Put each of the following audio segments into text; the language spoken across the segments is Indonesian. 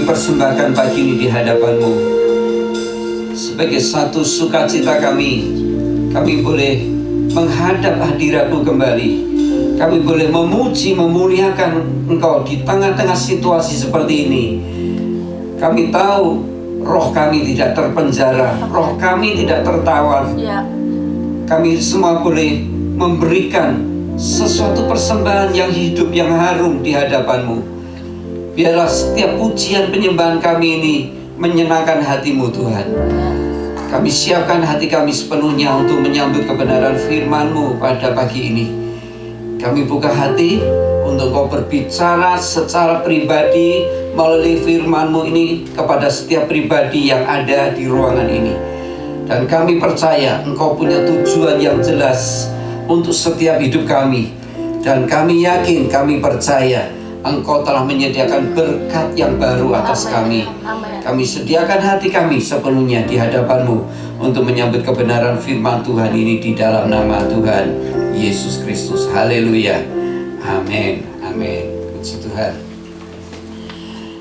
kami persembahkan pagi ini di hadapan-Mu. Sebagai satu sukacita kami boleh menghadap hadirat-Mu kembali. Kami boleh memuji, memuliakan Engkau di tengah-tengah situasi seperti ini. Kami tahu roh kami tidak terpenjara, roh kami tidak tertawan. Kami semua boleh memberikan sesuatu persembahan yang hidup, yang harum di hadapan-Mu. Biarlah setiap pujian penyembahan kami ini menyenangkan hati-Mu, Tuhan. Kami siapkan hati kami sepenuhnya untuk menyambut kebenaran firman-Mu pada pagi ini. Kami buka hati untuk Kau berbicara secara pribadi melalui firman-Mu ini kepada setiap pribadi yang ada di ruangan ini. Dan kami percaya Engkau punya tujuan yang jelas untuk setiap hidup kami. Dan kami yakin, kami percaya Engkau telah menyediakan berkat yang baru atas kami. Kami sediakan hati kami sepenuhnya di hadapan-Mu untuk menyambut kebenaran firman Tuhan ini di dalam nama Tuhan Yesus Kristus. Haleluya. Amin. Amin. Puji Tuhan.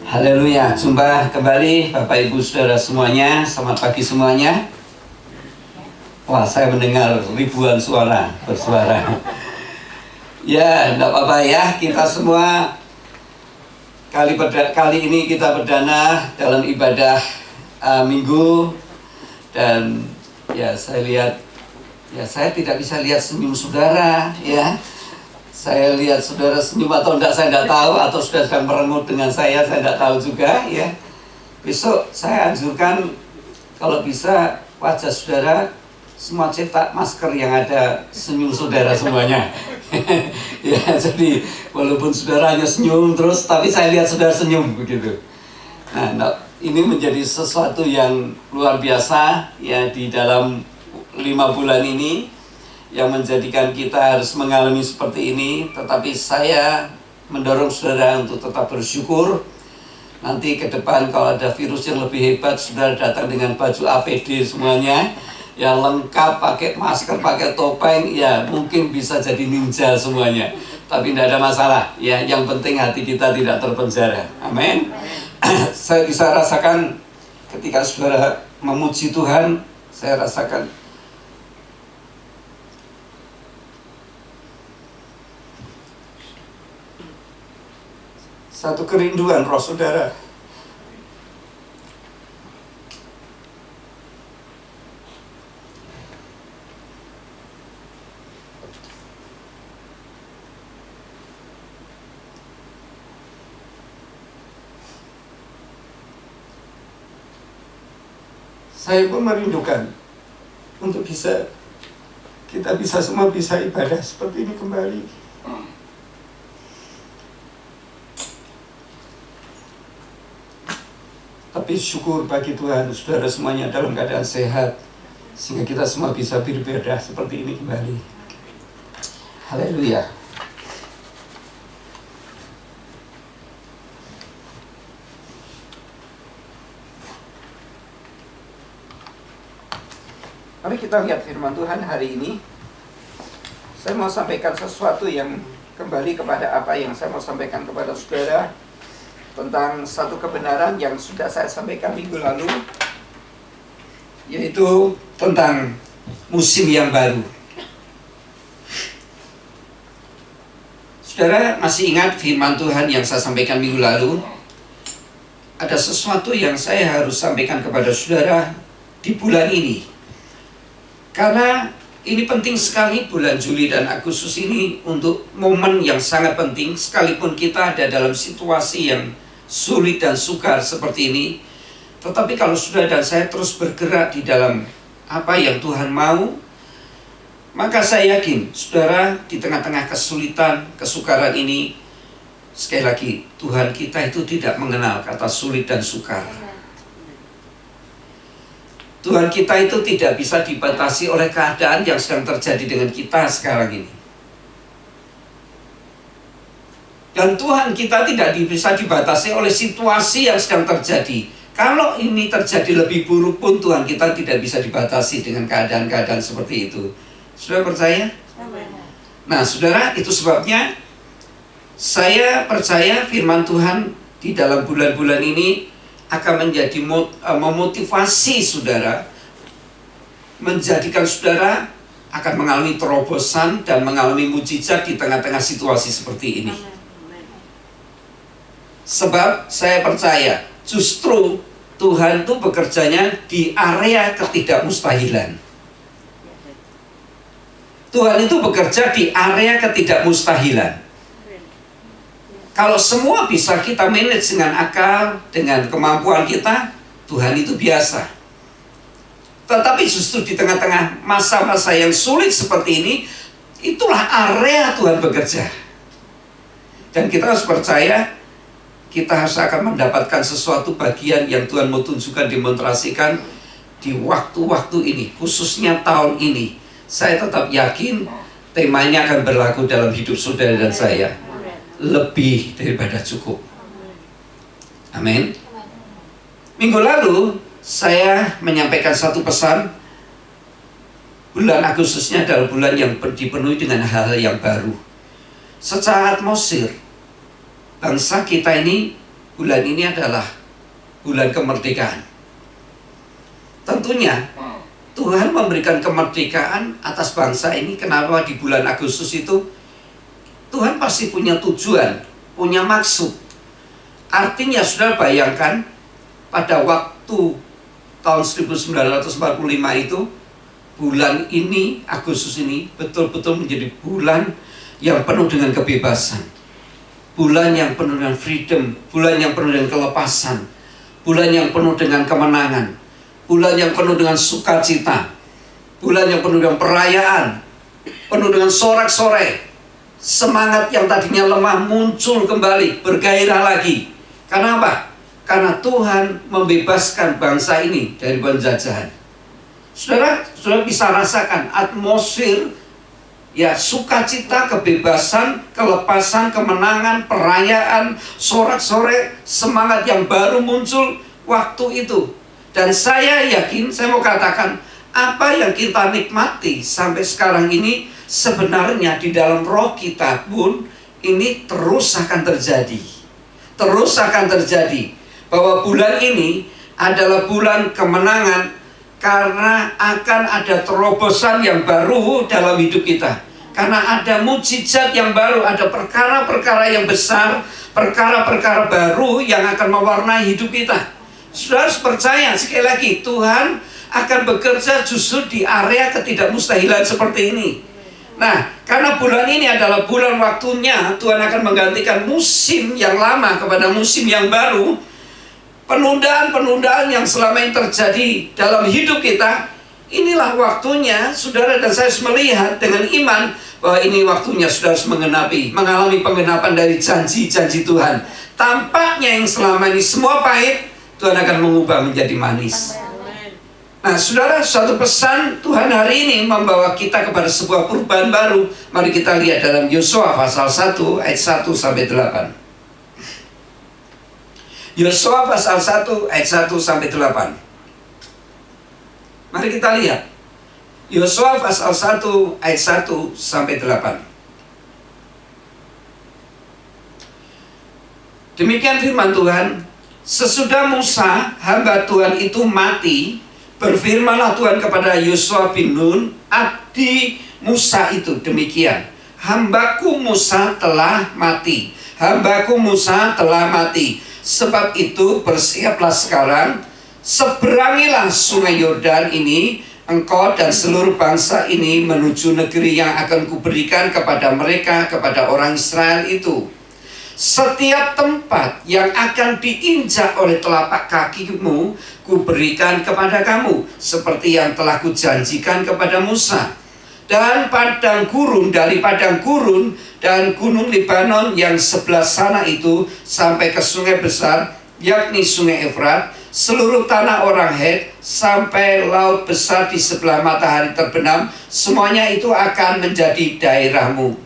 Haleluya. Jumpa kembali Bapak Ibu Saudara semuanya. Selamat pagi semuanya. Wah, saya mendengar ribuan suara bersuara. Ya, enggak apa-apa ya. Kita semua kali ini kita perdana dalam ibadah minggu. Dan ya saya lihat, ya saya tidak bisa lihat senyum saudara ya. Saya lihat saudara senyum atau enggak saya enggak tahu, atau sudah sedang merengut dengan saya enggak tahu juga ya. Besok saya anjurkan kalau bisa wajah saudara semua cetak masker yang ada senyum saudara semuanya. Ya, jadi walaupun saudaranya senyum terus, tapi saya lihat saudara senyum begitu. Nah, ini menjadi sesuatu yang luar biasa ya di dalam 5 bulan ini, yang menjadikan kita harus mengalami seperti ini. Tetapi saya mendorong saudara untuk tetap bersyukur. Nanti ke depan kalau ada virus yang lebih hebat, saudara datang dengan baju APD semuanya, yang lengkap, pakai masker, pakai topeng, ya mungkin bisa jadi ninja semuanya. Tapi tidak ada masalah, ya yang penting hati kita tidak terpenjara. Amin. Saya bisa rasakan ketika saudara memuji Tuhan, saya rasakan satu kerinduan roh saudara. Saya pun merindukan untuk kita semua bisa ibadah seperti ini kembali. Tapi syukur bagi Tuhan, saudara semuanya dalam keadaan sehat, sehingga kita semua bisa beribadah seperti ini kembali. Haleluya. Mari kita lihat firman Tuhan hari ini. Saya mau sampaikan sesuatu yang kembali kepada apa yang saya mau sampaikan kepada saudara, tentang satu kebenaran yang sudah saya sampaikan minggu lalu, yaitu tentang musim yang baru. Saudara masih ingat firman Tuhan yang saya sampaikan minggu lalu? Ada sesuatu yang saya harus sampaikan kepada saudara di bulan ini. Karena ini penting sekali, bulan Juli dan Agustus ini untuk momen yang sangat penting. Sekalipun kita ada dalam situasi yang sulit dan sukar seperti ini, tetapi kalau saudara dan saya terus bergerak di dalam apa yang Tuhan mau, maka saya yakin saudara di tengah-tengah kesulitan, kesukaran ini, sekali lagi Tuhan kita itu tidak mengenal kata sulit dan sukar. Tuhan kita itu tidak bisa dibatasi oleh keadaan yang sedang terjadi dengan kita sekarang ini. Dan Tuhan kita tidak bisa dibatasi oleh situasi yang sedang terjadi. Kalau ini terjadi lebih buruk pun, Tuhan kita tidak bisa dibatasi dengan keadaan-keadaan seperti itu. Saudara percaya? Nah, saudara, itu sebabnya saya percaya firman Tuhan di dalam bulan-bulan ini akan menjadi memotivasi saudara, menjadikan saudara akan mengalami terobosan dan mengalami mujizat di tengah-tengah situasi seperti ini. Sebab saya percaya justru Tuhan itu bekerjanya di area ketidakmustahilan. Tuhan itu bekerja di area ketidakmustahilan. Kalau semua bisa kita manage dengan akal, dengan kemampuan kita, Tuhan itu biasa. Tetapi justru di tengah-tengah masa-masa yang sulit seperti ini, itulah area Tuhan bekerja. Dan kita harus percaya, kita harus akan mendapatkan sesuatu bagian yang Tuhan mau tunjukkan, demonstrasikan di waktu-waktu ini, khususnya tahun ini. Saya tetap yakin temanya akan berlaku dalam hidup saudara dan saya. Lebih daripada cukup. Amin. Minggu lalu saya menyampaikan satu pesan. Bulan Agustusnya adalah bulan yang dipenuhi dengan hal-hal yang baru. Secara atmosfer, bangsa kita ini, bulan ini adalah bulan kemerdekaan. Tentunya Tuhan memberikan kemerdekaan atas bangsa ini. Kenapa di bulan Agustus itu? Tuhan pasti punya tujuan, punya maksud. Artinya saudara bayangkan, pada waktu tahun 1945 itu, bulan ini, Agustus ini, betul-betul menjadi bulan yang penuh dengan kebebasan. Bulan yang penuh dengan freedom, bulan yang penuh dengan kelepasan, bulan yang penuh dengan kemenangan, bulan yang penuh dengan sukacita, bulan yang penuh dengan perayaan, penuh dengan sorak-sorai. Semangat yang tadinya lemah muncul kembali, bergairah lagi. Karena apa? Karena Tuhan membebaskan bangsa ini dari penjajahan. Saudara bisa rasakan atmosfer ya, sukacita, kebebasan, kelepasan, kemenangan, perayaan, sorak-sorai, semangat yang baru muncul waktu itu. Dan saya yakin, saya mau katakan, apa yang kita nikmati sampai sekarang ini, sebenarnya di dalam roh kita pun ini terus akan terjadi. Terus akan terjadi. Bahwa bulan ini adalah bulan kemenangan, karena akan ada terobosan yang baru dalam hidup kita. Karena ada mujizat yang baru, ada perkara-perkara yang besar, perkara-perkara baru yang akan mewarnai hidup kita. Saudara harus percaya, sekali lagi, Tuhan akan bekerja justru di area ketidakmustahilan seperti ini. Nah, karena bulan ini adalah bulan waktunya Tuhan akan menggantikan musim yang lama kepada musim yang baru. Penundaan-penundaan yang selama ini terjadi dalam hidup kita, inilah waktunya saudara dan saya harus melihat dengan iman bahwa ini waktunya saudara harus mengalami penggenapan dari janji-janji Tuhan. Tampaknya yang selama ini semua pahit, Tuhan akan mengubah menjadi manis. Nah saudara, suatu pesan Tuhan hari ini membawa kita kepada sebuah perubahan baru. Mari kita lihat dalam Yosua pasal 1 ayat 1 sampai 8. Yosua pasal 1 ayat 1 sampai 8. Mari kita lihat Yosua pasal 1 ayat 1 sampai 8. Demikian firman Tuhan. Sesudah Musa hamba Tuhan itu mati, berfirmanlah Tuhan kepada Yosua bin Nun, abdi Musa itu demikian, hambaku Musa telah mati, hambaku Musa telah mati. Sebab itu bersiaplah sekarang, seberangilah sungai Yordan ini, engkau dan seluruh bangsa ini menuju negeri yang akan kuberikan kepada mereka, kepada orang Israel itu. Setiap tempat yang akan diinjak oleh telapak kakimu, kuberikan kepada kamu, seperti yang telah kujanjikan kepada Musa. Dan padang gurun, dari padang gurun dan gunung Libanon yang sebelah sana itu, sampai ke sungai besar, yakni sungai Efrat, seluruh tanah orang Het, sampai laut besar di sebelah matahari terbenam, semuanya itu akan menjadi daerahmu.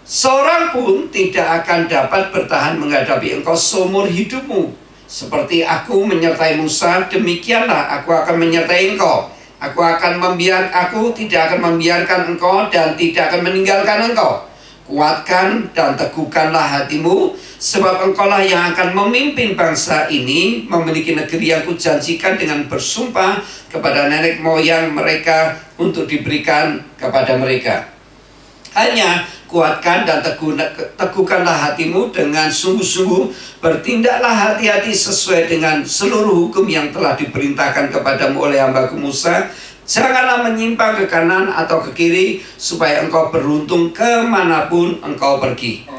Seorang pun tidak akan dapat bertahan menghadapi engkau seumur hidupmu. Seperti aku menyertai Musa, demikianlah aku akan menyertai engkau. Aku tidak akan membiarkan engkau dan tidak akan meninggalkan engkau. Kuatkan dan teguhkanlah hatimu, sebab engkaulah yang akan memimpin bangsa ini memiliki negeri yang kujanjikan dengan bersumpah kepada nenek moyang mereka untuk diberikan kepada mereka. Hanya kuatkan dan teguhkanlah hatimu dengan sungguh-sungguh, bertindaklah hati-hati sesuai dengan seluruh hukum yang telah diperintahkan kepadamu oleh hamba-Ku Musa. Janganlah menyimpang ke kanan atau ke kiri, supaya engkau beruntung kemanapun engkau pergi.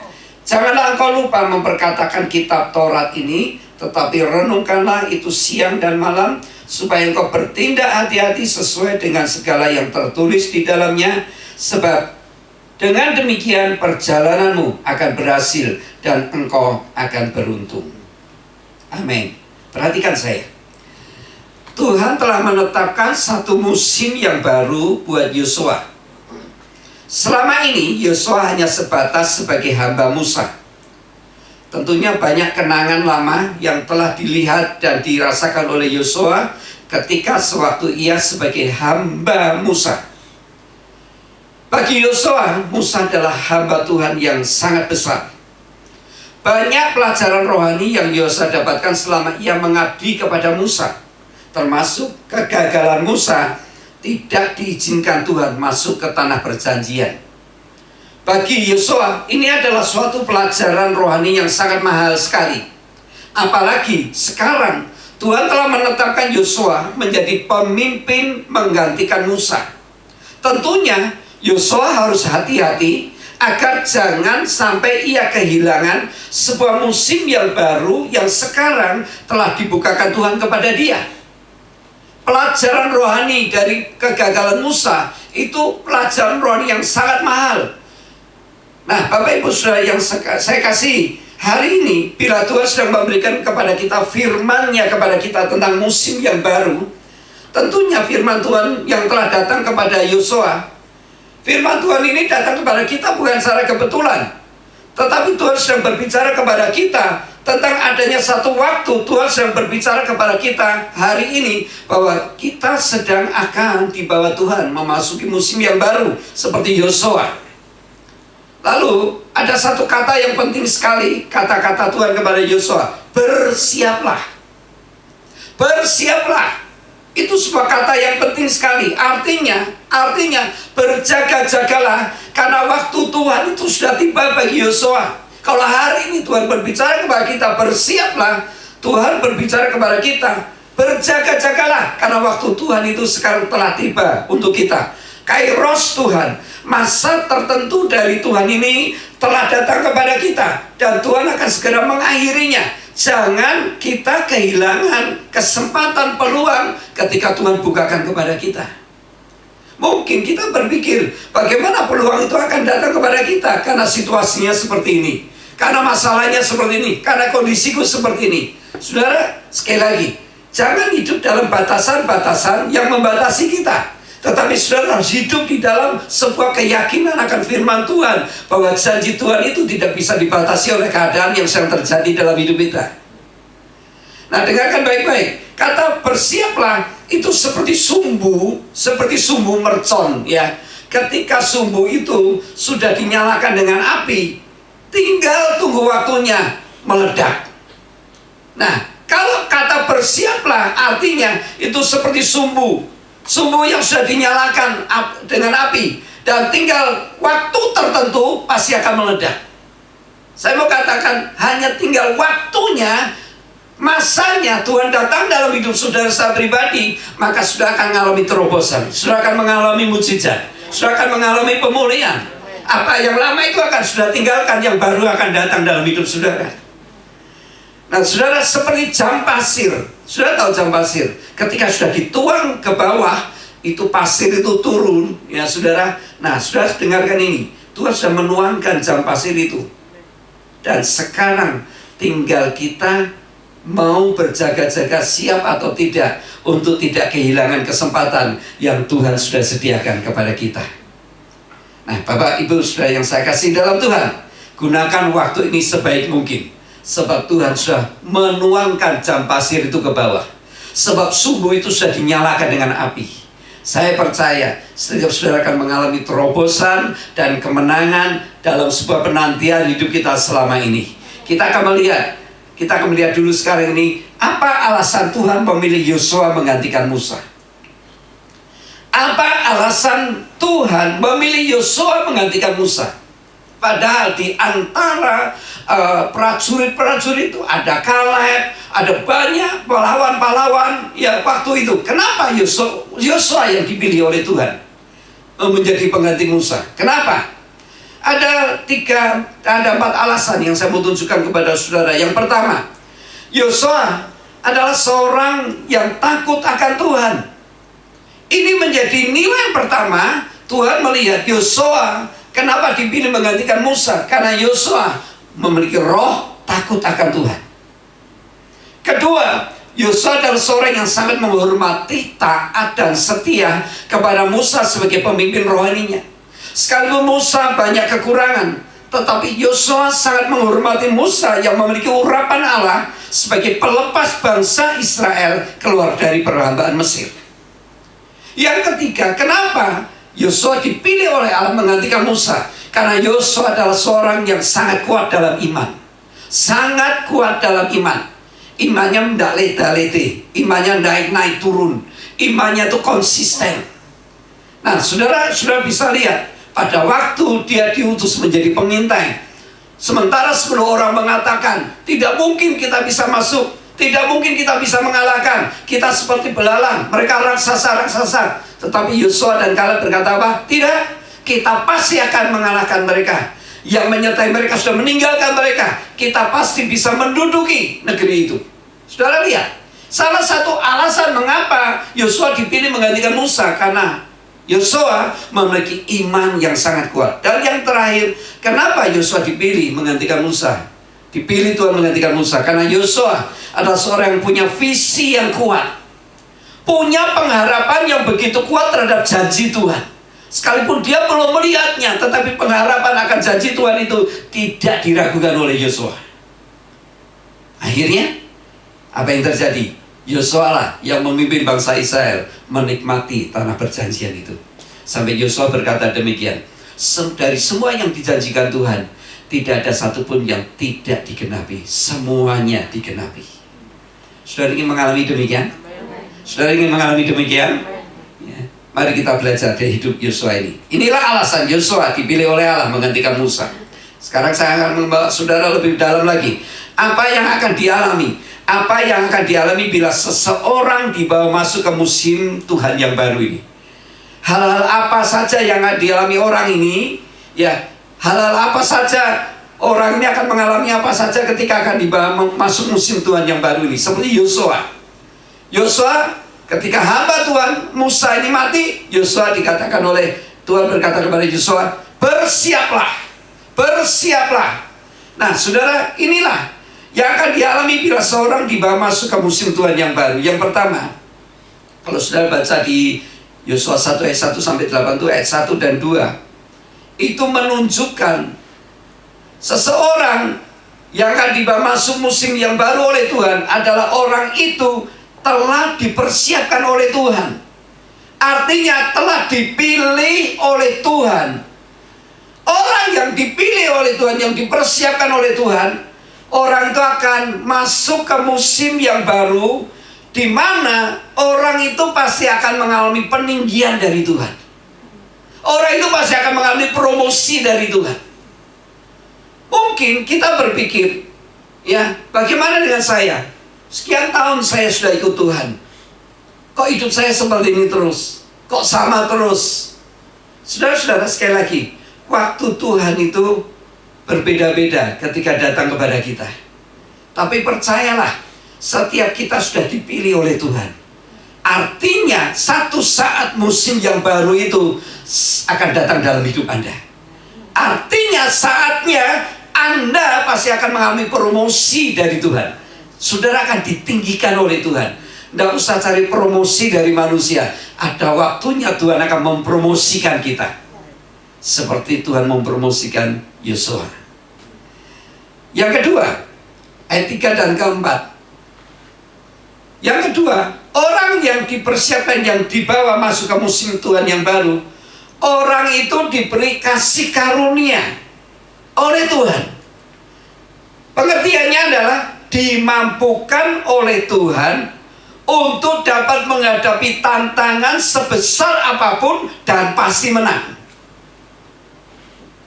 Janganlah engkau lupa memperkatakan kitab Taurat ini, tetapi renungkanlah itu siang dan malam, supaya engkau bertindak hati-hati sesuai dengan segala yang tertulis di dalamnya. Sebab dengan demikian perjalananmu akan berhasil dan engkau akan beruntung. Amin. Perhatikan saya. Tuhan telah menetapkan satu musim yang baru buat Yosua. Selama ini Yosua hanya sebatas sebagai hamba Musa. Tentunya banyak kenangan lama yang telah dilihat dan dirasakan oleh Yosua ketika sewaktu ia sebagai hamba Musa. Bagi Yosua, Musa adalah hamba Tuhan yang sangat besar. Banyak pelajaran rohani yang Yosua dapatkan selama ia mengabdi kepada Musa, termasuk kegagalan Musa tidak diizinkan Tuhan masuk ke tanah perjanjian. Bagi Yosua, ini adalah suatu pelajaran rohani yang sangat mahal sekali. Apalagi sekarang Tuhan telah menetapkan Yosua menjadi pemimpin menggantikan Musa. Tentunya Yosua harus hati-hati agar jangan sampai ia kehilangan sebuah musim yang baru yang sekarang telah dibukakan Tuhan kepada dia. Pelajaran rohani dari kegagalan Musa itu pelajaran rohani yang sangat mahal. Nah, Bapak Ibu Saudara yang saya kasih, hari ini bila Tuhan sedang memberikan kepada kita firman-Nya kepada kita tentang musim yang baru, tentunya firman Tuhan yang telah datang kepada Yosua, firman Tuhan ini datang kepada kita bukan secara kebetulan, tetapi Tuhan sedang berbicara kepada kita tentang adanya satu waktu. Tuhan sedang berbicara kepada kita hari ini bahwa kita sedang akan dibawa Tuhan memasuki musim yang baru seperti Yosua. Lalu ada satu kata yang penting sekali, kata-kata Tuhan kepada Yosua, bersiaplah. Bersiaplah. Itu sebuah kata yang penting sekali. Artinya berjaga-jagalah, karena waktu Tuhan itu sudah tiba bagi Yosua. Kalau hari ini Tuhan berbicara kepada kita, bersiaplah, Tuhan berbicara kepada kita, berjaga-jagalah, karena waktu Tuhan itu sekarang telah tiba untuk kita. Kairos Tuhan, masa tertentu dari Tuhan ini telah datang kepada kita, dan Tuhan akan segera mengakhirinya. Jangan kita kehilangan kesempatan, peluang ketika Tuhan bukakan kepada kita. Mungkin kita berpikir, bagaimana peluang itu akan datang kepada kita? Karena situasinya seperti ini, karena masalahnya seperti ini, karena kondisiku seperti ini. Saudara, sekali lagi, jangan hidup dalam batasan-batasan yang membatasi kita. Tetapi saudara harus hidup di dalam sebuah keyakinan akan firman Tuhan, bahwa janji Tuhan itu tidak bisa dibatasi oleh keadaan yang sedang terjadi dalam hidup kita. Nah, dengarkan baik-baik. Kata bersiaplah itu seperti sumbu mercon, ya. Ketika sumbu itu sudah dinyalakan dengan api, tinggal tunggu waktunya meledak. Nah, kalau kata bersiaplah artinya itu seperti sumbu yang sudah dinyalakan dengan api, dan tinggal waktu tertentu pasti akan meledak. Saya mau katakan, hanya tinggal waktunya, masanya Tuhan datang dalam hidup saudara secara pribadi, maka sudah akan mengalami terobosan, sudah akan mengalami mukjizat, sudah akan mengalami pemulihan. Apa yang lama itu akan sudah tinggalkan, yang baru akan datang dalam hidup saudara. Nah, saudara, seperti jam pasir. Sudah tahu jam pasir? Ketika sudah dituang ke bawah, itu pasir itu turun, ya saudara. Nah, saudara dengarkan ini. Tuhan sudah menuangkan jam pasir itu. Dan sekarang tinggal kita mau berjaga-jaga, siap atau tidak, untuk tidak kehilangan kesempatan yang Tuhan sudah sediakan kepada kita. Nah, Bapak Ibu Saudara yang saya kasih dalam Tuhan, gunakan waktu ini sebaik mungkin. Sebab Tuhan sudah menuangkan jam pasir itu ke bawah. Sebab sumbu itu sudah dinyalakan dengan api. Saya percaya setiap saudara akan mengalami terobosan dan kemenangan dalam sebuah penantian hidup kita selama ini. Kita akan melihat dulu sekarang ini, apa alasan Tuhan memilih Yosua menggantikan Musa? Apa alasan Tuhan memilih Yosua menggantikan Musa? Padahal di antara prajurit-prajurit itu ada Kaleb, ada banyak pahlawan-pahlawan ya waktu itu. Kenapa Yosua yang dipilih oleh Tuhan menjadi pengganti Musa? Kenapa? Ada 4 alasan yang saya mau tunjukkan kepada saudara. Yang pertama, Yosua adalah seorang yang takut akan Tuhan. Ini menjadi nilai pertama. Tuhan melihat Yosua kenapa dipilih menggantikan Musa? Karena Yosua memiliki roh takut akan Tuhan. Kedua, Yosua adalah seorang yang sangat menghormati, taat, dan setia kepada Musa sebagai pemimpin rohaninya. Sekalipun Musa banyak kekurangan, tetapi Yosua sangat menghormati Musa yang memiliki urapan Allah sebagai pelepas bangsa Israel keluar dari perhambaan Mesir. Yang ketiga, kenapa Yosua dipilih oleh Allah menggantikan Musa? Karena Yosua adalah seorang yang sangat kuat dalam iman. Sangat kuat dalam iman. Imannya tidak leta-lete. Imannya naik-naik turun. Imannya itu konsisten. Nah, saudara bisa lihat, pada waktu dia diutus menjadi pengintai, sementara 10 orang mengatakan, tidak mungkin kita bisa masuk, tidak mungkin kita bisa mengalahkan, kita seperti belalang, mereka raksasa. Tetapi Yosua dan Kaleb berkata apa? Tidak, kita pasti akan mengalahkan mereka. Yang menyertai mereka sudah meninggalkan mereka. Kita pasti bisa menduduki negeri itu. Saudara lihat, salah satu alasan mengapa Yosua dipilih menggantikan Musa, karena Yosua memiliki iman yang sangat kuat. Dan yang terakhir, kenapa Yosua dipilih menggantikan Musa? Dipilih Tuhan menggantikan Musa karena Yosua adalah seorang yang punya visi yang kuat, punya pengharapan yang begitu kuat terhadap janji Tuhan. Sekalipun dia belum melihatnya, tetapi pengharapan akan janji Tuhan itu tidak diragukan oleh Yosua. Akhirnya, apa yang terjadi? Yosua lah yang memimpin bangsa Israel menikmati tanah perjanjian itu. Sampai Yosua berkata demikian, dari semua yang dijanjikan Tuhan, tidak ada satupun yang tidak digenapi. Semuanya digenapi. Saudara ingin mengalami demikian? Saudara ingin mengalami demikian? Ya. Mari kita belajar dari hidup Yosua ini. Inilah alasan Yosua dipilih oleh Allah menggantikan Musa. Sekarang saya akan membawa saudara lebih dalam lagi. Apa yang akan dialami? Apa yang akan dialami bila seseorang dibawa masuk ke musim Tuhan yang baru ini? Hal-hal apa saja yang akan dialami orang ini? Ya, hal-hal apa saja orang ini akan mengalami apa saja ketika akan dibawa masuk musim Tuhan yang baru ini? Seperti Yosua. Yosua ketika hamba Tuhan Musa ini mati, Yosua dikatakan oleh Tuhan berkata kepada Yosua, bersiaplah, bersiaplah. Nah, saudara, inilah yang akan dialami bila seorang dibawa masuk ke musim Tuhan yang baru. Yang pertama, kalau saudara baca di Yosua 1 ayat 1 sampai 8 itu ayat 1 dan 2, itu menunjukkan seseorang yang akan dibawa masuk musim yang baru oleh Tuhan adalah orang itu telah dipersiapkan oleh Tuhan. Artinya telah dipilih oleh Tuhan. Orang yang dipilih oleh Tuhan, yang dipersiapkan oleh Tuhan, orang itu akan masuk ke musim yang baru, di mana orang itu pasti akan mengalami peninggian dari Tuhan. Orang itu pasti akan mengalami promosi dari Tuhan. Mungkin kita berpikir, ya, bagaimana dengan saya? Sekian tahun saya sudah ikut Tuhan. Kok hidup saya seperti ini terus? Kok sama terus? Saudara-saudara, sekali lagi, waktu Tuhan itu berbeda-beda ketika datang kepada kita. Tapi percayalah, setiap kita sudah dipilih oleh Tuhan. Artinya satu saat musim yang baru itu akan datang dalam hidup Anda. Artinya saatnya Anda pasti akan mengalami promosi dari Tuhan. Saudara akan ditinggikan oleh Tuhan. Tidak usah cari promosi dari manusia. Ada waktunya Tuhan akan mempromosikan kita, seperti Tuhan mempromosikan Yosua. Yang kedua, ayat 3 dan keempat. Yang kedua, Orang yang dipersiapkan, yang dibawa masuk ke musim Tuhan yang baru, orang itu diberi kasih karunia oleh Tuhan. Pengertiannya adalah dimampukan oleh Tuhan untuk dapat menghadapi tantangan sebesar apapun dan pasti menang.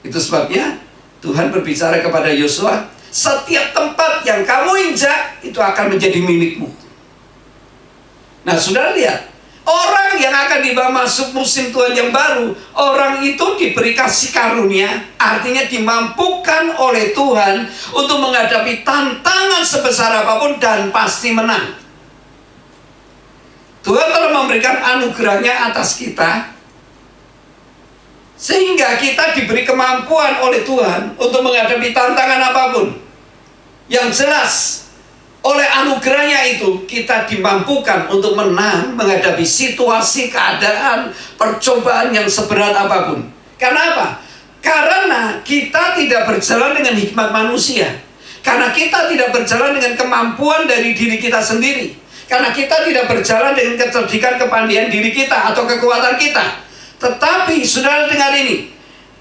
Itu sebabnya Tuhan berbicara kepada Yosua, setiap tempat yang kamu injak itu akan menjadi milikmu. Nah, saudara lihat, orang yang akan dibawa masuk musim Tuhan yang baru, orang itu diberi kasih karunia, artinya dimampukan oleh Tuhan untuk menghadapi tantangan sebesar apapun dan pasti menang. Tuhan telah memberikan anugerahnya atas kita, sehingga kita diberi kemampuan oleh Tuhan untuk menghadapi tantangan apapun. Yang jelas, oleh anugerahnya itu kita dimampukan untuk menang menghadapi situasi, keadaan, percobaan yang seberat apapun. Kenapa? Karena kita tidak berjalan dengan hikmat manusia. Karena kita tidak berjalan dengan kemampuan dari diri kita sendiri. Karena kita tidak berjalan dengan kecerdikan, kepandaian diri kita atau kekuatan kita. Tetapi saudara dengar ini,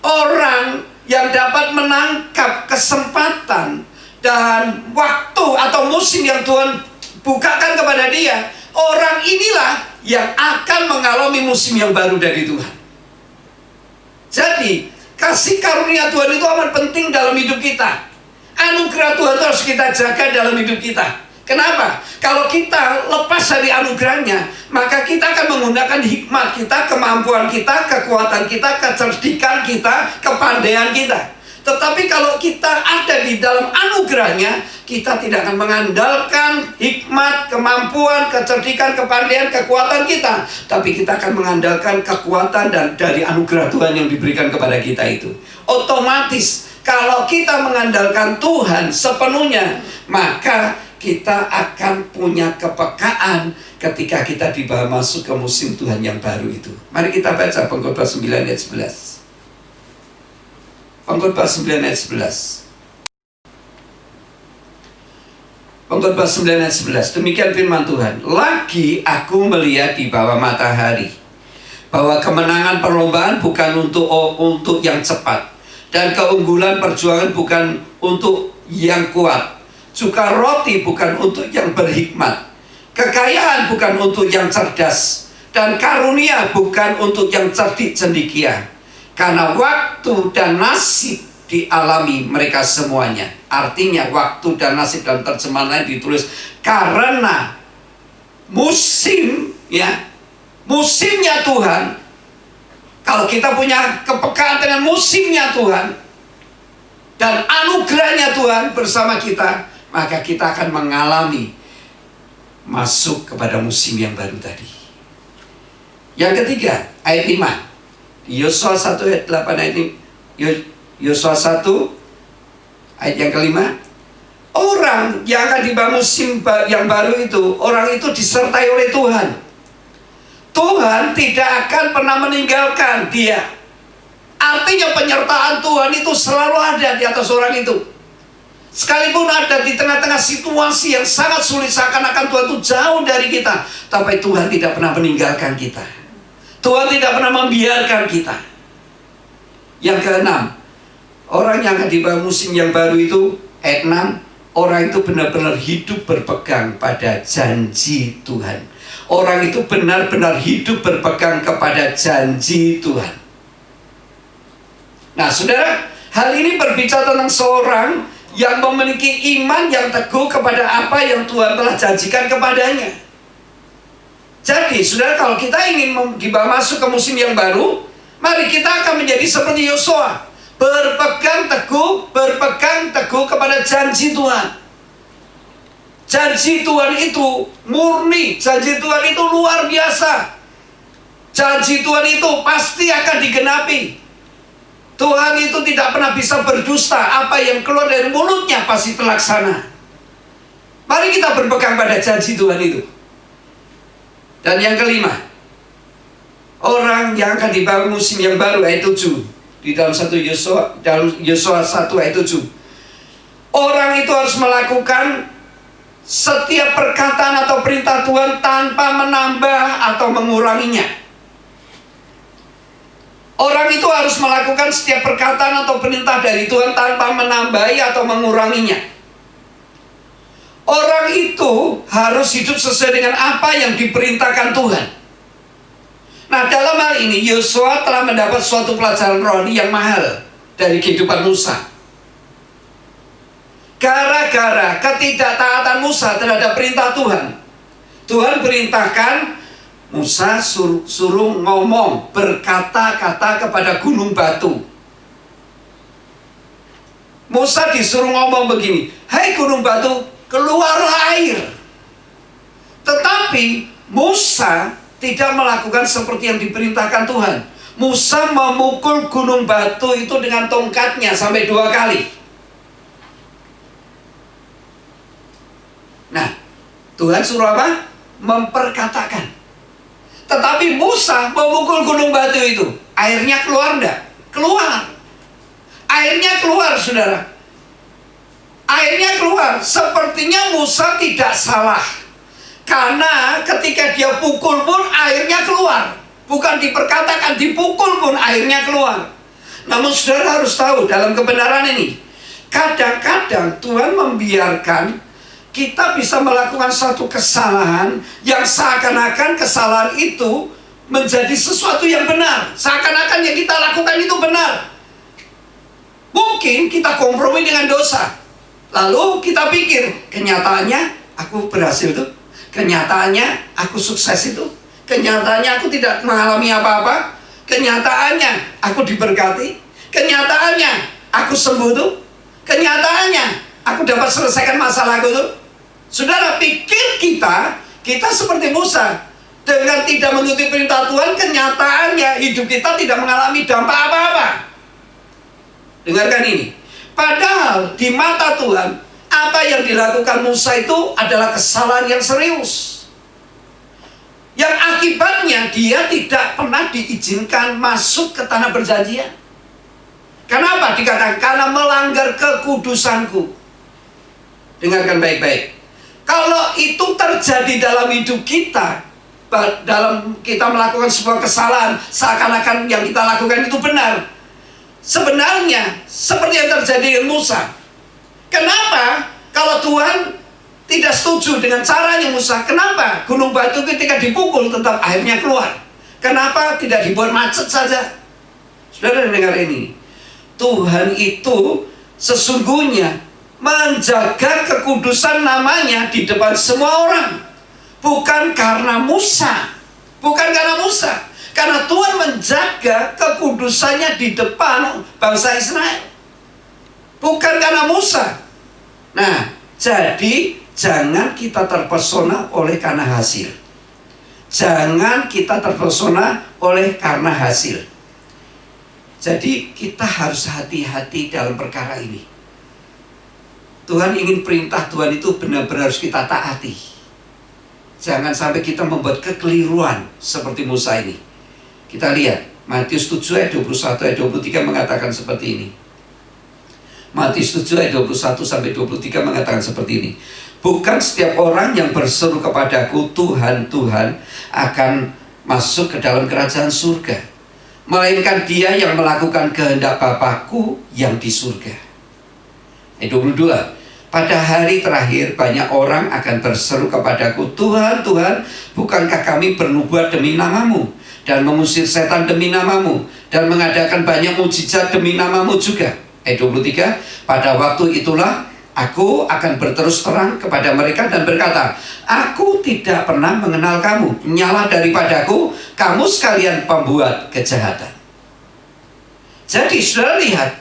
orang yang dapat menangkap kesempatan dan waktu atau musim yang Tuhan bukakan kepada dia, orang inilah yang akan mengalami musim yang baru dari Tuhan. Jadi, kasih karunia Tuhan itu amat penting dalam hidup kita. Anugerah Tuhan itu harus kita jaga dalam hidup kita. Kenapa? Kalau kita lepas dari anugerahnya, maka kita akan menggunakan hikmat kita, kemampuan kita, kekuatan kita, kecerdikan kita, kepandaian kita. Tetapi kalau kita ada di dalam anugerahnya, kita tidak akan mengandalkan hikmat, kemampuan, kecerdikan, kepandaian, kekuatan kita. Tapi kita akan mengandalkan kekuatan dan dari anugerah Tuhan yang diberikan kepada kita itu. Otomatis, kalau kita mengandalkan Tuhan sepenuhnya, maka kita akan punya kepekaan ketika kita dibawa masuk ke musim Tuhan yang baru itu. Mari kita baca Pengkhotbah 9 ayat 11. Pengkhotbah 9 ayat 11. Pengkhotbah 9 ayat 11. Demikian firman Tuhan. Lagi aku melihat di bawah matahari bahwa kemenangan perlombaan bukan untuk yang cepat, dan keunggulan perjuangan bukan untuk yang kuat. Juga roti bukan untuk yang berhikmat, kekayaan bukan untuk yang cerdas, dan karunia bukan untuk yang cerdik cendekia. Karena waktu dan nasib dialami mereka semuanya. Artinya waktu dan nasib dalam terjemahan lain ditulis karena musim, ya, musimnya Tuhan. Kalau kita punya kepekaan dengan musimnya Tuhan dan anugerahnya Tuhan bersama kita, maka kita akan mengalami masuk kepada musim yang baru tadi. Yang ketiga, ayat 5. Yosua 1 ayat 8 ayat ini. Yosua 1 ayat yang kelima. Orang yang akan dibawa musim yang baru itu, orang itu disertai oleh Tuhan. Tuhan tidak akan pernah meninggalkan dia. Artinya penyertaan Tuhan itu selalu ada di atas orang itu. Sekalipun ada di tengah-tengah situasi yang sangat sulit, seakan-akan Tuhan itu jauh dari kita, tapi Tuhan tidak pernah meninggalkan kita. Tuhan tidak pernah membiarkan kita. Yang keenam, orang yang akan dibawa musim yang baru itu, ayat 6, orang itu benar-benar hidup berpegang pada janji Tuhan. Orang itu benar-benar hidup berpegang kepada janji Tuhan. Nah, saudara, hal ini berbicara tentang seorang yang memiliki iman yang teguh kepada apa yang Tuhan telah janjikan kepadanya. Jadi, saudara, kalau kita ingin dibawa masuk ke musim yang baru, mari kita akan menjadi seperti Yosua, berpegang teguh kepada janji Tuhan. Janji Tuhan itu murni, janji Tuhan itu luar biasa. Janji Tuhan itu pasti akan digenapi. Tuhan itu tidak pernah bisa berdusta. Apa yang keluar dari mulutnya pasti terlaksana. Mari kita berpegang pada janji Tuhan itu. Dan yang kelima, orang yang akan dibawa musim yang baru, ayat 7. Di dalam Yosua 1 ayat 7. Orang itu harus melakukan setiap perkataan atau perintah Tuhan tanpa menambah atau menguranginya. Orang itu harus melakukan setiap perkataan atau perintah dari Tuhan tanpa menambahi atau menguranginya. Orang itu harus hidup sesuai dengan apa yang diperintahkan Tuhan. Nah, dalam hal ini Yosua telah mendapat suatu pelajaran rohani yang mahal dari kehidupan Musa. Gara-gara ketidaktaatan Musa terhadap perintah Tuhan, Tuhan perintahkan Musa suruh ngomong, berkata-kata kepada gunung batu. Musa disuruh ngomong begini, "Hai gunung batu, keluarlah air." Tetapi Musa tidak melakukan seperti yang diperintahkan Tuhan. Musa memukul gunung batu itu dengan tongkatnya sampai 2 kali. Nah, Tuhan suruh apa? Memperkatakan. Tetapi Musa memukul gunung batu itu, airnya keluar enggak? Keluar. Airnya keluar, saudara. Airnya keluar. Sepertinya Musa tidak salah. Karena ketika dia pukul pun airnya keluar. Bukan diperkatakan, dipukul pun airnya keluar. Namun saudara harus tahu dalam kebenaran ini, kadang-kadang Tuhan membiarkan kita bisa melakukan satu kesalahan yang seakan-akan kesalahan itu menjadi sesuatu yang benar. Seakan-akan yang kita lakukan itu benar. Mungkin kita kompromi dengan dosa. Lalu kita pikir, kenyataannya aku berhasil tuh. Kenyataannya aku sukses itu. Kenyataannya aku tidak mengalami apa-apa. Kenyataannya aku diberkati. Kenyataannya aku sembuh tuh. Kenyataannya aku dapat selesaikan masalahku tuh. Saudara, pikir kita seperti Musa. Dengan tidak mengikuti perintah Tuhan, kenyataannya hidup kita tidak mengalami dampak apa-apa. Dengarkan ini. Padahal di mata Tuhan, apa yang dilakukan Musa itu adalah kesalahan yang serius. Yang akibatnya dia tidak pernah diizinkan masuk ke tanah perjanjian. Kenapa? Dikatakan karena melanggar kekudusanku. Dengarkan baik-baik. Kalau itu terjadi dalam hidup kita, dalam kita melakukan sebuah kesalahan, seakan-akan yang kita lakukan itu benar. Sebenarnya seperti yang terjadi dengan Musa. Kenapa? Kalau Tuhan tidak setuju dengan caranya Musa, kenapa gunung batu ketika dipukul tetap airnya keluar? Kenapa tidak dibuat macet saja? Saudara dengar ini. Tuhan itu sesungguhnya menjaga kekudusan namanya di depan semua orang. Bukan karena Musa. Bukan karena Musa. Karena Tuhan menjaga kekudusannya di depan bangsa Israel. Bukan karena Musa. Nah, jadi jangan kita terpesona oleh karena hasil. Jangan kita terpesona oleh karena hasil. Jadi kita harus hati-hati dalam perkara ini. Tuhan ingin perintah Tuhan itu benar-benar harus kita taati. Jangan sampai kita membuat kekeliruan seperti Musa ini. Kita lihat Matius 7 ayat 21 ayat 23 mengatakan seperti ini. Matius 7 ayat 21 sampai 23 mengatakan seperti ini. Bukan setiap orang yang berseru kepadaku Tuhan, Tuhan akan masuk ke dalam kerajaan surga, melainkan dia yang melakukan kehendak Bapakku yang di surga. Ayat 22. Pada hari terakhir banyak orang akan berseru kepadaku, Tuhan, Tuhan, bukankah kami bernubuat demi namamu dan mengusir setan demi namamu dan mengadakan banyak mujizat demi namamu juga. Ayat 23. Pada waktu itulah aku akan berterus terang kepada mereka dan berkata, aku tidak pernah mengenal kamu. Nyala daripadaku, kamu sekalian pembuat kejahatan. Jadi saudara lihat,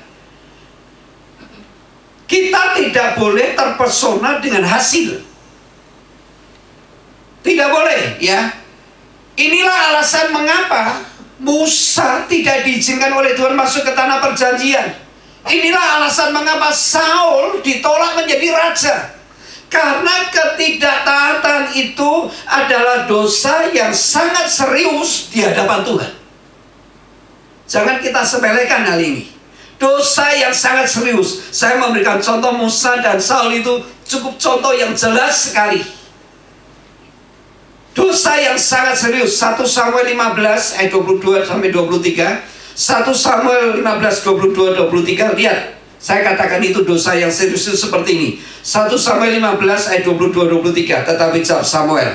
kita tidak boleh terpesona dengan hasil. Tidak boleh, ya. Inilah alasan mengapa Musa tidak diizinkan oleh Tuhan masuk ke tanah perjanjian. Inilah alasan mengapa Saul ditolak menjadi raja. Karena ketidaktaatan itu adalah dosa yang sangat serius di hadapan Tuhan. Jangan kita sepelekan hal ini. Dosa yang sangat serius. Saya memberikan contoh Musa dan Saul itu cukup contoh yang jelas sekali. Dosa yang sangat serius. 1 Samuel 15 ayat 22 sampai 23. 1 Samuel 15 22 23. Lihat, saya katakan itu dosa yang serius itu seperti ini. 1 Samuel 15 ayat 22 23. Tetapi jawab Samuel,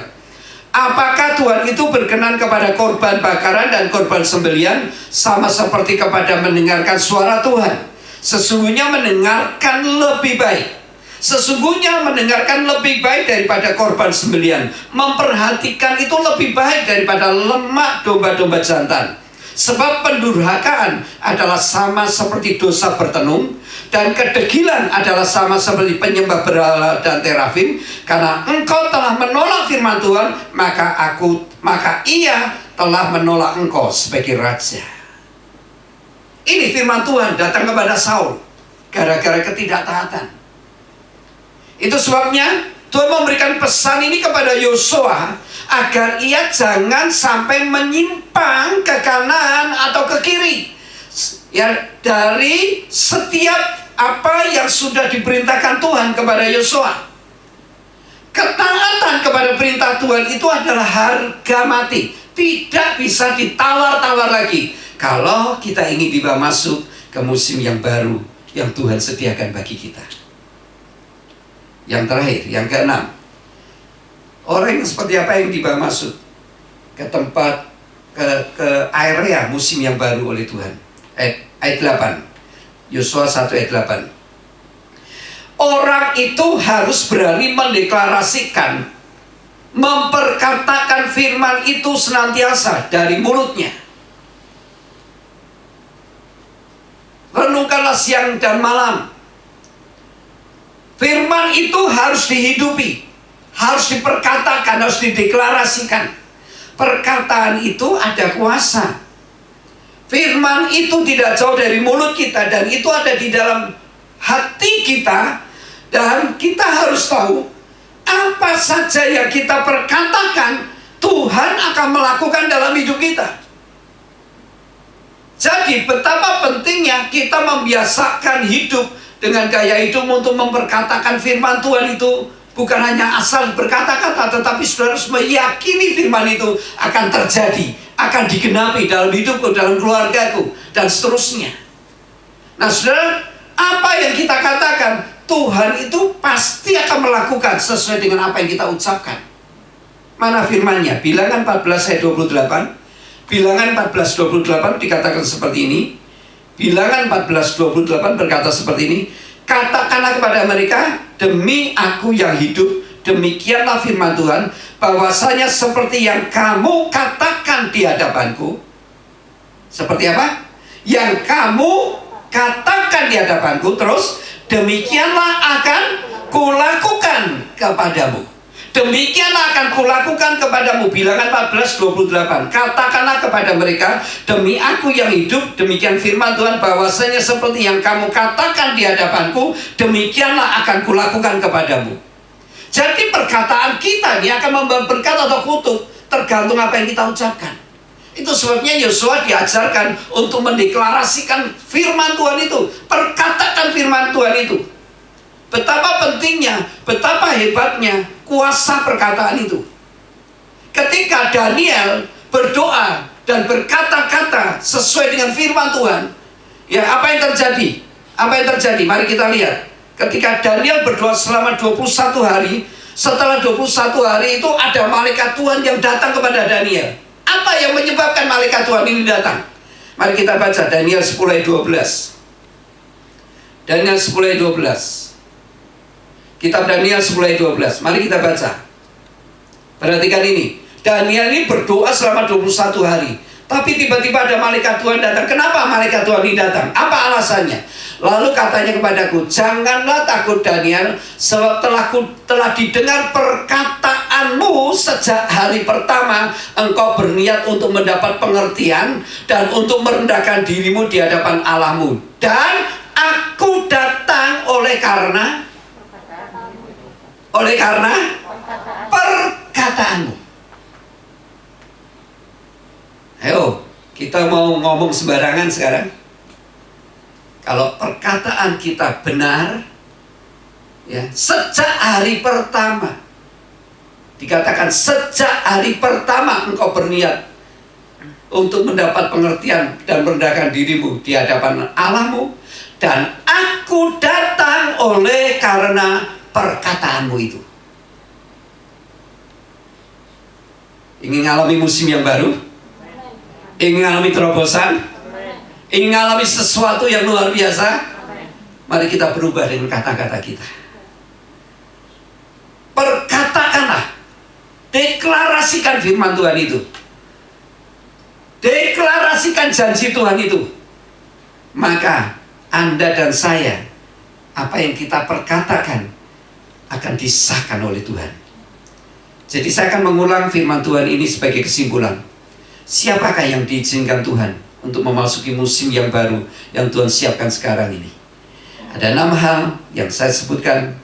apakah Tuhan itu berkenan kepada korban bakaran dan korban sembelihan sama seperti kepada mendengarkan suara Tuhan? Sesungguhnya mendengarkan lebih baik. Sesungguhnya mendengarkan lebih baik daripada korban sembelihan. Memperhatikan itu lebih baik daripada lemak domba-domba jantan. Sebab pendurhakaan adalah sama seperti dosa bertenung, dan kedegilan adalah sama seperti penyembah berhala dan terafim. Karena engkau telah menolak firman Tuhan, maka ia telah menolak engkau sebagai raja. Ini firman Tuhan datang kepada Saul gara-gara ketidaktaatan. Itu sebabnya Tuhan memberikan pesan ini kepada Yosua agar ia jangan sampai menyimpang ke kanan atau ke kiri, ya, dari setiap apa yang sudah diperintahkan Tuhan kepada Yosua. Ketaatan kepada perintah Tuhan itu adalah harga mati, tidak bisa ditawar-tawar lagi kalau kita ingin dibawa masuk ke musim yang baru yang Tuhan sediakan bagi kita. Yang terakhir, yang keenam, orang yang seperti apa yang dibawa masuk ke tempat, ke area musim yang baru oleh Tuhan. Ayat 8, Yosua 1 ayat 8. Orang itu harus berani mendeklarasikan, memperkatakan firman itu senantiasa dari mulutnya. Renungkanlah siang dan malam. Firman itu harus dihidupi, harus diperkatakan, harus dideklarasikan. Perkataan itu ada kuasa. Firman itu tidak jauh dari mulut kita, dan itu ada di dalam hati kita. Dan kita harus tahu, apa saja yang kita perkatakan, Tuhan akan melakukan dalam hidup kita. Jadi betapa pentingnya kita membiasakan hidup dengan gaya hidup untuk memperkatakan firman Tuhan itu. Bukan hanya asal berkata-kata, tetapi saudara harus meyakini firman itu akan terjadi, akan digenapi dalam hidupku, dalam keluargaku, dan seterusnya. Nah saudara, apa yang kita katakan, Tuhan itu pasti akan melakukan sesuai dengan apa yang kita ucapkan. Mana firmannya? Bilangan 14 ayat 28. Bilangan 14:28 dikatakan seperti ini. Bilangan 14:28 berkata seperti ini. Katakanlah kepada mereka, demi aku yang hidup, demikianlah firman Tuhan, bahwasanya seperti yang kamu katakan di hadapanku. Seperti apa? Yang kamu katakan di hadapanku, terus demikianlah akan kulakukan kepadamu. Demikianlah akan kulakukan kepadamu. Bilangan 14:28. Katakanlah kepada mereka, demi aku yang hidup, demikian firman Tuhan, bahwasanya seperti yang kamu katakan di hadapanku, demikianlah akan kulakukan kepadamu. Jadi perkataan kita ini akan membawa berkat atau kutuk, tergantung apa yang kita ucapkan. Itu sebabnya Yosua diajarkan untuk mendeklarasikan firman Tuhan itu. Perkatakan firman Tuhan itu. Betapa pentingnya, betapa hebatnya kuasa perkataan itu. Ketika Daniel berdoa dan berkata-kata sesuai dengan firman Tuhan, ya, apa yang terjadi? Apa yang terjadi? Mari kita lihat. Ketika Daniel berdoa selama 21 hari, setelah 21 hari itu ada malaikat Tuhan yang datang kepada Daniel. Apa yang menyebabkan malaikat Tuhan ini datang? Mari kita baca Daniel 10 ayat 12. Daniel 10 ayat 12. Kitab Daniel 10 ayat 12. Mari kita baca. Perhatikan ini. Daniel ini berdoa selama 21 hari. Tapi tiba-tiba ada malaikat Tuhan datang. Kenapa malaikat Tuhan ini datang? Apa alasannya? Lalu katanya kepadaku, janganlah takut Daniel, sebab telah didengar perkataanmu sejak hari pertama engkau berniat untuk mendapat pengertian dan untuk merendahkan dirimu di hadapan Allahmu. Dan aku datang oleh karena perkataanmu. Ayo, kita mau ngomong sembarangan sekarang? Kalau perkataan kita benar, Ya, sejak hari pertama. Dikatakan sejak hari pertama engkau berniat untuk mendapat pengertian dan merendahkan dirimu di hadapan Allahmu, dan aku datang oleh karena perkataanmu itu. Ingin mengalami musim yang baru? Ingin mengalami terobosan? Ingin mengalami sesuatu yang luar biasa? Mari kita berubah dengan kata-kata kita. Perkatakanlah, deklarasikan firman Tuhan itu, deklarasikan janji Tuhan itu. Maka Anda dan saya, apa yang kita perkatakan akan disahkan oleh Tuhan. Jadi saya akan mengulang firman Tuhan ini sebagai kesimpulan. Siapakah yang diizinkan Tuhan untuk memasuki musim yang baru yang Tuhan siapkan sekarang ini? Ada 6 hal yang saya sebutkan.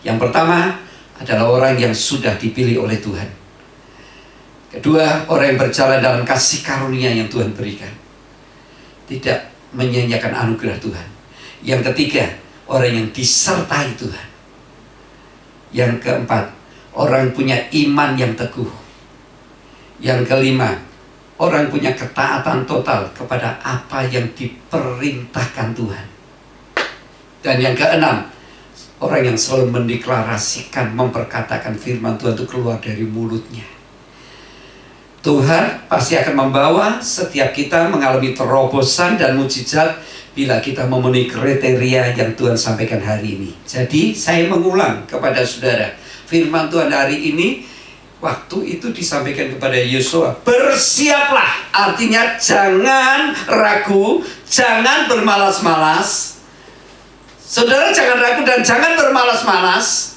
Yang pertama adalah orang yang sudah dipilih oleh Tuhan. Kedua, orang yang berjalan dalam kasih karunia yang Tuhan berikan, tidak menyanyiakan anugerah Tuhan. Yang ketiga, orang yang disertai Tuhan. Yang keempat, orang punya iman yang teguh. Yang kelima, orang punya ketaatan total kepada apa yang diperintahkan Tuhan. Dan yang keenam, orang yang selalu mendeklarasikan, memperkatakan firman Tuhan itu keluar dari mulutnya. Tuhan pasti akan membawa setiap kita mengalami terobosan dan mujizat bila kita memenuhi kriteria yang Tuhan sampaikan hari ini. Jadi saya mengulang kepada saudara, firman Tuhan hari ini waktu itu disampaikan kepada Yosua, bersiaplah. Artinya jangan ragu, jangan bermalas-malas. Saudara jangan ragu dan jangan bermalas-malas.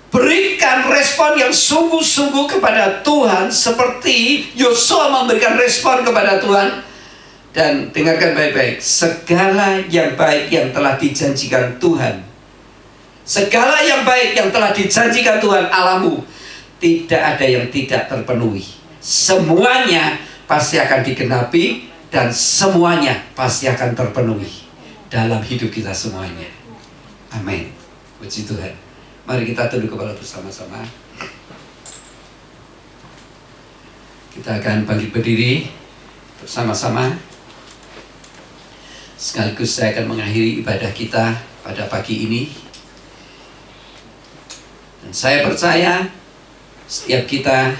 Berikan respon yang sungguh-sungguh kepada Tuhan seperti Yosua memberikan respon kepada Tuhan. Dan dengarkan baik-baik, segala yang baik yang telah dijanjikan Tuhan, segala yang baik yang telah dijanjikan Tuhan Allahmu, tidak ada yang tidak terpenuhi. Semuanya pasti akan digenapi dan semuanya pasti akan terpenuhi dalam hidup kita semuanya. Amin. Puji Tuhan. Mari kita tunduk kepala bersama-sama. Kita akan bangkit berdiri bersama-sama. Sekaligus saya akan mengakhiri ibadah kita pada pagi ini. Dan saya percaya setiap kita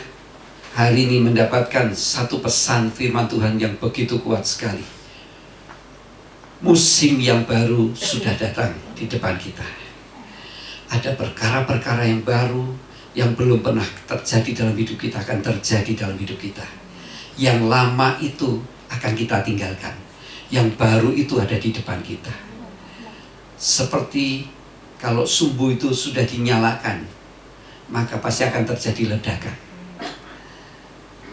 hari ini mendapatkan satu pesan firman Tuhan yang begitu kuat sekali. Musim yang baru sudah datang di depan kita. Ada perkara-perkara yang baru yang belum pernah terjadi dalam hidup kita akan terjadi dalam hidup kita. Yang lama itu akan kita tinggalkan. Yang baru itu ada di depan kita. Seperti kalau sumbu itu sudah dinyalakan, maka pasti akan terjadi ledakan.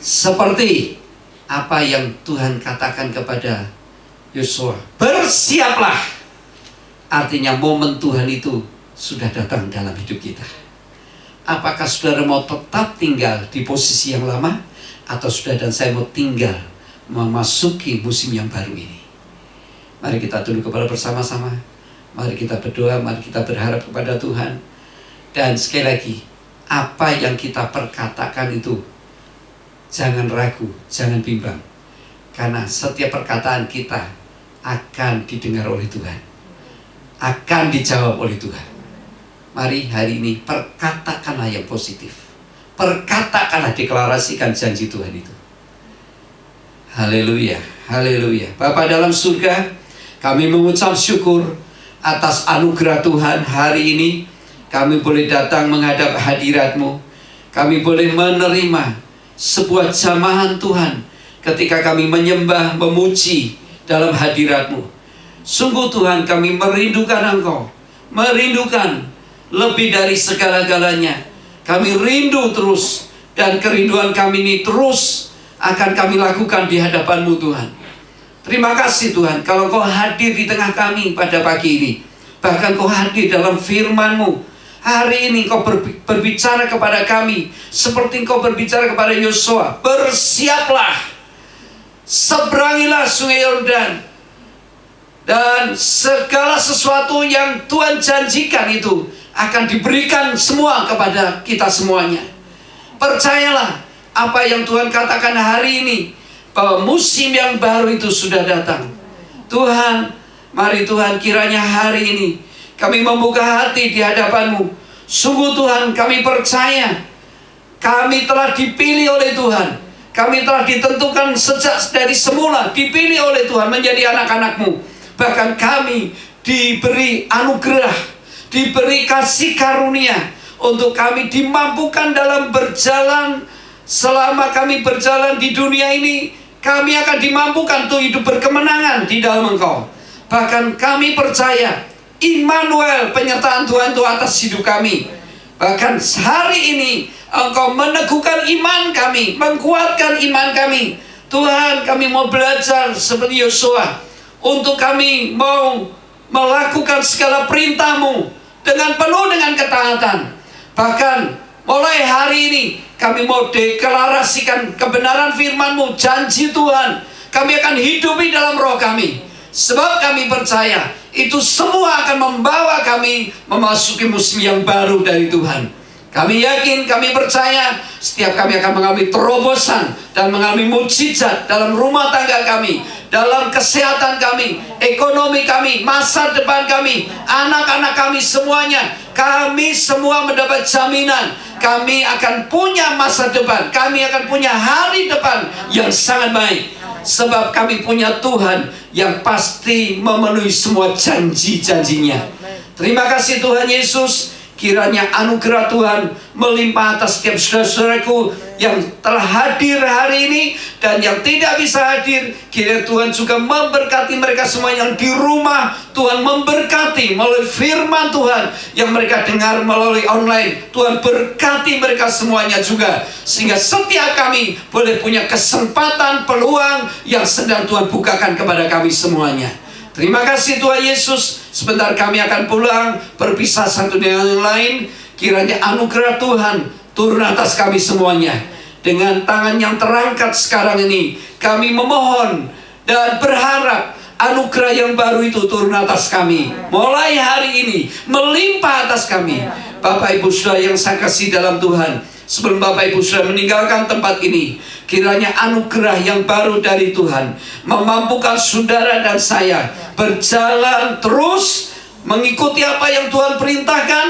Seperti apa yang Tuhan katakan kepada Yosua, bersiaplah. Artinya momen Tuhan itu sudah datang dalam hidup kita. Apakah saudara mau tetap tinggal di posisi yang lama, atau saudara dan saya mau tinggal memasuki musim yang baru ini? Mari kita tunduk kepala bersama-sama. Mari kita berdoa, mari kita berharap kepada Tuhan. Dan sekali lagi, apa yang kita perkatakan itu jangan ragu, jangan bimbang. Karena setiap perkataan kita akan didengar oleh Tuhan, akan dijawab oleh Tuhan. Mari hari ini perkatakanlah yang positif. Perkatakanlah, deklarasikan janji Tuhan itu. Haleluya, haleluya. Bapa dalam surga, kami mengucap syukur atas anugerah Tuhan hari ini. Kami boleh datang menghadap hadirat-Mu. Kami boleh menerima sebuah jamahan Tuhan ketika kami menyembah, memuji dalam hadirat-Mu. Sungguh Tuhan, kami merindukan Engkau, merindukan lebih dari segala-galanya. Kami rindu terus, dan kerinduan kami ini terus akan kami lakukan di hadapan-Mu Tuhan. Terima kasih Tuhan, kalau Engkau hadir di tengah kami pada pagi ini. Bahkan Engkau hadir dalam firman-Mu. Hari ini Engkau berbicara kepada kami seperti Engkau berbicara kepada Yosua, bersiaplah, seberangilah sungai Yordan, dan segala sesuatu yang Tuhan janjikan itu akan diberikan semua kepada kita semuanya. Percayalah apa yang Tuhan katakan hari ini, bahwa musim yang baru itu sudah datang. Tuhan, mari Tuhan, kiranya hari ini kami membuka hati di hadapan-Mu. Sungguh Tuhan, kami percaya kami telah dipilih oleh Tuhan. Kami telah ditentukan sejak dari semula, dipilih oleh Tuhan menjadi anak-anak-Mu. Bahkan kami diberi anugerah, diberi kasih karunia untuk kami dimampukan dalam berjalan. Selama kami berjalan di dunia ini, kami akan dimampukan untuk hidup berkemenangan di dalam Engkau. Bahkan kami percaya Immanuel, penyertaan Tuhan itu atas hidup kami. Bahkan hari ini Engkau meneguhkan iman kami, menguatkan iman kami. Tuhan, kami mau belajar seperti Yosua, untuk kami mau melakukan segala perintah-Mu dengan penuh dengan ketaatan. Bahkan mulai hari ini kami mau deklarasikan kebenaran firman-Mu, janji Tuhan. Kami akan hidupi dalam roh kami. Sebab kami percaya itu semua akan membawa kami memasuki musim yang baru dari Tuhan. Kami yakin, kami percaya setiap kami akan mengalami terobosan dan mengalami mukjizat dalam rumah tangga kami, dalam kesehatan kami, ekonomi kami, masa depan kami, anak-anak kami semuanya. Kami semua mendapat jaminan kami akan punya masa depan, kami akan punya hari depan yang sangat baik. Sebab kami punya Tuhan yang pasti memenuhi semua janji-janjinya. Terima kasih Tuhan Yesus. Kiranya anugerah Tuhan melimpah atas setiap saudara-saudaraku yang telah hadir hari ini dan yang tidak bisa hadir. Kiranya Tuhan juga memberkati mereka semua yang di rumah. Tuhan memberkati melalui firman Tuhan yang mereka dengar melalui online. Tuhan berkati mereka semuanya juga, sehingga setiap kami boleh punya kesempatan, peluang yang sedang Tuhan bukakan kepada kami semuanya. Terima kasih Tuhan Yesus. Sebentar kami akan pulang, berpisah satu dengan yang lain. Kiranya anugerah Tuhan turun atas kami semuanya. Dengan tangan yang terangkat sekarang ini, kami memohon dan berharap anugerah yang baru itu turun atas kami. Mulai hari ini, melimpah atas kami. Bapak Ibu Saudara yang saya kasih dalam Tuhan, sebelum Bapak Ibu Saudara meninggalkan tempat ini, kiranya anugerah yang baru dari Tuhan memampukan saudara dan saya berjalan terus mengikuti apa yang Tuhan perintahkan,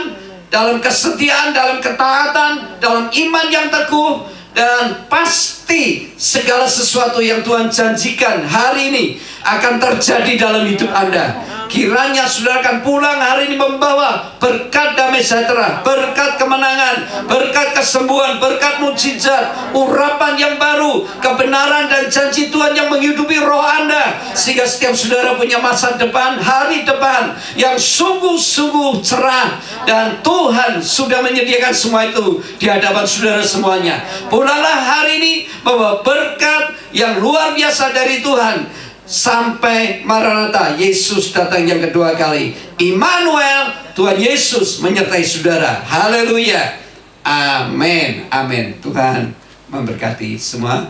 dalam kesetiaan, dalam ketaatan, dalam iman yang teguh. Dan pasti segala sesuatu yang Tuhan janjikan hari ini akan terjadi dalam hidup Anda. Kiranya saudara akan pulang hari ini membawa berkat damai sejahtera, berkat kemenangan, berkat kesembuhan, berkat mukjizat, urapan yang baru, kebenaran dan janji Tuhan yang menghidupi roh Anda, sehingga setiap saudara punya masa depan, hari depan yang sungguh-sungguh cerah. Dan Tuhan sudah menyediakan semua itu di hadapan saudara semuanya. Pulanglah hari ini membawa berkat yang luar biasa dari Tuhan. Sampai Maranatha, Yesus datang yang kedua kali. Immanuel, Tuhan Yesus menyertai saudara. Haleluya. Amin. Amin. Tuhan memberkati semua.